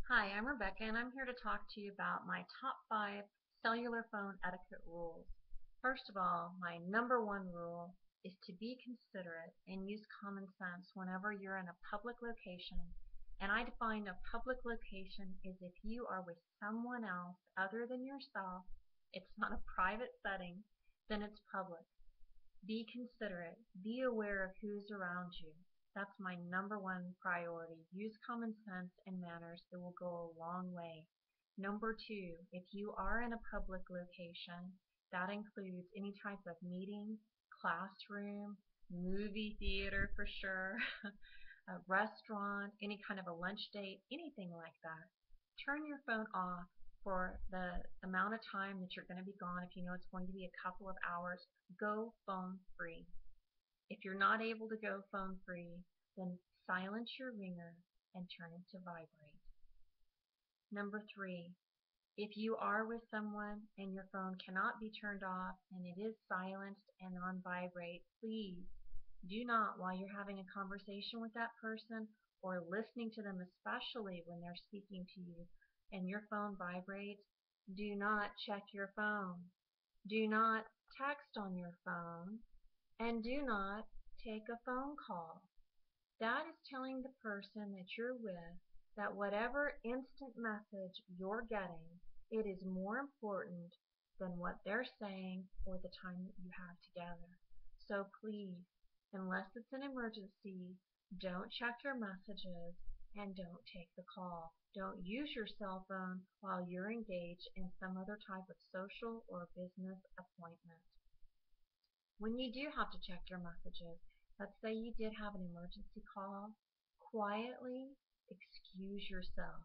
Hi, I'm Rebecca, and I'm here to talk to you about my top 5 cellular phone etiquette rules. First of all, my number one rule is to be considerate and use common sense whenever you're in a public location. And I define a public location as if you are with someone else other than yourself, it's not a private setting, then it's public. Be considerate. Be aware of who's around you. That's my number one priority. Use common sense and manners. It will go a long way. Number two, if you are in a public location, that includes any type of meeting, classroom, movie theater for sure, a restaurant, any kind of a lunch date, anything like that. Turn your phone off for the amount of time that you're going to be gone. If you know it's going to be a couple of hours, go phone free. If you're not able to go phone free, then silence your ringer and turn it to vibrate. Number three, if you are with someone and your phone cannot be turned off and it is silenced and on vibrate, please do not, while you're having a conversation with that person or listening to them, especially when they're speaking to you and your phone vibrates, do not check your phone. Do not text on your phone, and do not take a phone call. That is telling the person that you're with that whatever instant message you're getting, it is more important than what they're saying or the time that you have together. So please, unless it's an emergency, don't check your messages and don't take the call. Don't use your cell phone while you're engaged in some other type of social or business appointment. When you do have to check your messages, let's say you did have an emergency call, quietly excuse yourself.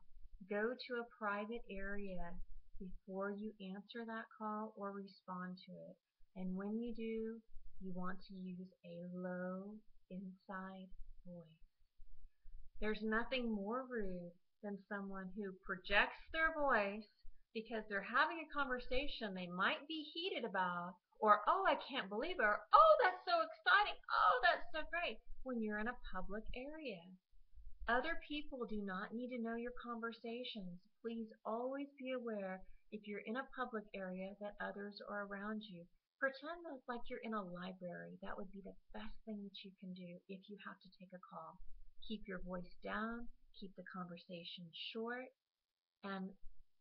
Go to a private area before you answer that call or respond to it. And when you do, you want to use a low inside voice. There's nothing more rude than someone who projects their voice because they're having a conversation they might be heated about, or oh, I can't believe it, or oh, that's so exciting, oh, that's so great, when you're in a public area. Other people do not need to know your conversations. Please always be aware if you're in a public area that others are around you. Pretend like you're in a library. That would be the best thing that you can do if you have to take a call. Keep your voice down, keep the conversation short, and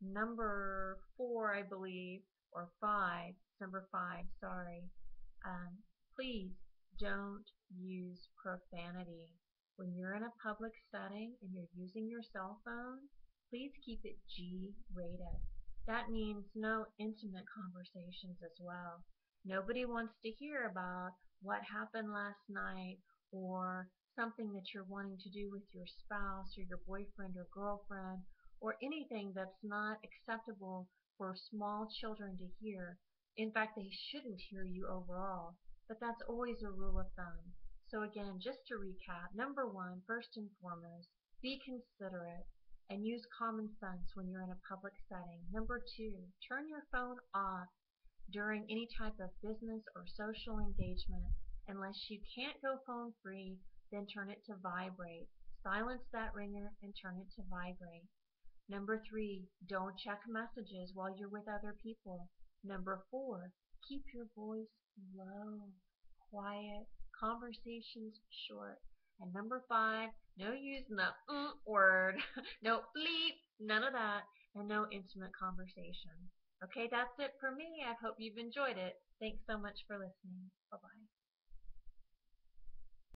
number four, I believe, or five, number five, sorry, um, please don't use profanity. When you're in a public setting and you're using your cell phone, please keep it G-rated. That means no intimate conversations as well. Nobody wants to hear about what happened last night or something that you're wanting to do with your spouse or your boyfriend or girlfriend or anything that's not acceptable for small children to hear. In fact, they shouldn't hear you overall, but that's always a rule of thumb. So again, just to recap, number one, first and foremost, be considerate and use common sense when you're in a public setting. Number two, turn your phone off during any type of business or social engagement. Unless you can't go phone free, then turn it to vibrate. Silence that ringer and turn it to vibrate. Number three, don't check messages while you're with other people. Number four, keep your voice low, quiet, conversations short. And number five, no using the word, no bleep, none of that, and no intimate conversation. Okay, that's it for me. I hope you've enjoyed it. Thanks so much for listening. Bye-bye.